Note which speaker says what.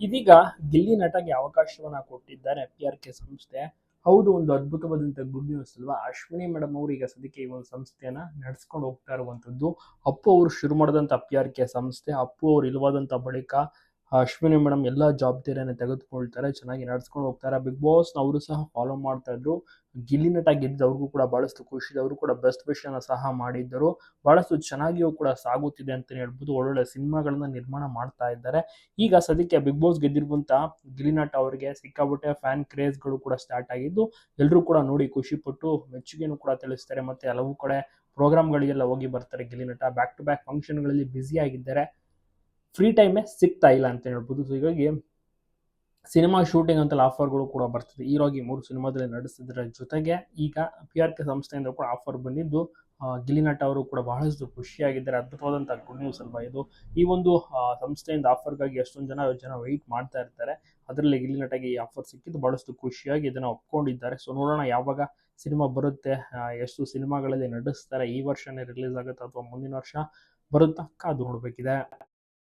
Speaker 1: ಇದೀಗ ಗಿಲ್ಲಿ ನಟಗೆ ಅವಕಾಶವನ್ನ ಕೊಟ್ಟಿದ್ದಾರೆ PRK ಸಂಸ್ಥೆ. ಹೌದು, ಒಂದು ಅದ್ಭುತವಾದಂತ ಗುಡ್ ನ್ಯೂಸ್ ಅಲ್ವಾ. ಅಶ್ವಿನಿ ಮೇಡಮ್ ಅವರು ಈಗ ಸದ್ಯಕ್ಕೆ ಈ ಒಂದು ಸಂಸ್ಥೆಯನ್ನ ನಡೆಸ್ಕೊಂಡು ಹೋಗ್ತಾ ಇರುವಂತದ್ದು. ಅಪ್ಪು ಅವರು ಶುರು ಮಾಡಿದಂತ PRK ಸಂಸ್ಥೆ. ಅಪ್ಪು ಅವರು ಇಲ್ವಾದಂತ ಬಳಿಕ ಅಶ್ವಿನಿ ಮೇಡಮ್ ಎಲ್ಲಾ ಜವಾಬ್ದಾರಿಯನ್ನು ತೆಗೆದುಕೊಳ್ತಾರೆ, ಚೆನ್ನಾಗಿ ನಡ್ಸ್ಕೊಂಡು ಹೋಗ್ತಾರೆ. ಬಿಗ್ ಬಾಸ್ ಅವರು ಸಹ ಫಾಲೋ ಮಾಡ್ತಾ ಇದ್ರು. ಗಿಲ್ಲಿ ನಟ ಗೆದ್ದವ್ರಿಗೂ ಕೂಡ ಬಹಳಷ್ಟು ಖುಷಿ, ಅವರು ಕೂಡ ಬೆಸ್ಟ್ ವಿಷಯನ ಸಹ ಮಾಡಿದ್ದರು. ಬಹಳಷ್ಟು ಚೆನ್ನಾಗಿಯೂ ಕೂಡ ಸಾಗುತ್ತಿದೆ ಅಂತ ಹೇಳ್ಬೋದು. ಒಳ್ಳೊಳ್ಳೆ ಸಿನಿಮಾಗಳನ್ನ ನಿರ್ಮಾಣ ಮಾಡ್ತಾ ಇದ್ದಾರೆ. ಈಗ ಸದ್ಯಕ್ಕೆ ಬಿಗ್ ಬಾಸ್ ಗೆದ್ದಿರುವಂತ ಗಿಲ್ಲಿ ನಟ ಅವರಿಗೆ ಸಿಕ್ಕಾಪಟ್ಟೆ ಫ್ಯಾನ್ ಕ್ರೇಜ್ಗಳು ಕೂಡ ಸ್ಟಾರ್ಟ್ ಆಗಿದ್ದು, ಎಲ್ಲರೂ ಕೂಡ ನೋಡಿ ಖುಷಿ ಪಟ್ಟು ಮೆಚ್ಚುಗೆಯನ್ನು ಕೂಡ ತಿಳಿಸ್ತಾರೆ. ಮತ್ತೆ ಹಲವು ಕಡೆ ಪ್ರೋಗ್ರಾಮ್ಗಳಿಗೆಲ್ಲ ಹೋಗಿ ಬರ್ತಾರೆ. ಗಿಲ್ಲಿ ನಟ ಬ್ಯಾಕ್ ಟು ಬ್ಯಾಕ್ ಫಂಕ್ಷನ್ಗಳಲ್ಲಿ ಬ್ಯುಸಿ ಆಗಿದ್ದಾರೆ, ಫ್ರೀ ಟೈಮೇ ಸಿಗ್ತಾ ಇಲ್ಲ ಅಂತ ಹೇಳ್ಬೋದು. ಸೊ ಹೀಗಾಗಿ ಸಿನಿಮಾ ಶೂಟಿಂಗ್ ಅಂತ ಆಫರ್ಗಳು ಕೂಡ ಬರ್ತದೆ. ಹೀರೋಗಿ 3 ಸಿನಿಮಾದಲ್ಲಿ ನಡೆಸಿದ್ರ ಜೊತೆಗೆ ಈಗ PRK ಸಂಸ್ಥೆಯಿಂದ ಕೂಡ ಆಫರ್ ಬಂದಿದ್ದು, ಗಿಲ್ಲಿ ನಟ ಅವರು ಕೂಡ ಬಹಳಷ್ಟು ಖುಷಿಯಾಗಿದ್ದಾರೆ. ಅದ್ಭುತವಾದಂತಹ ಗುಡ್ ನ್ಯೂಸ್ ಅಲ್ವಾ ಇದು. ಈ ಒಂದು ಸಂಸ್ಥೆಯಿಂದ ಆಫರ್ಗಾಗಿ ಎಷ್ಟೊಂದು ಜನ ವೆಯ್ಟ್ ಮಾಡ್ತಾ ಇರ್ತಾರೆ. ಅದರಲ್ಲಿ ಗಿಲ್ಲಿ ನಟಗೆ ಈ ಆಫರ್ ಸಿಕ್ಕಿದ್ದು ಬಹಳಷ್ಟು ಖುಷಿಯಾಗಿ ಇದನ್ನ ಒಪ್ಕೊಂಡಿದ್ದಾರೆ. ಸೊ ನೋಡೋಣ ಯಾವಾಗ ಸಿನಿಮಾ ಬರುತ್ತೆ, ಎಷ್ಟು ಸಿನಿಮಾಗಳಲ್ಲಿ ನಡೆಸ್ತಾರೆ, ಈ ವರ್ಷನೇ ರಿಲೀಸ್ ಆಗುತ್ತೆ ಅಥವಾ ಮುಂದಿನ ವರ್ಷ ಬರುತ್ತಾ ಕಾದು ನೋಡಬೇಕಿದೆ.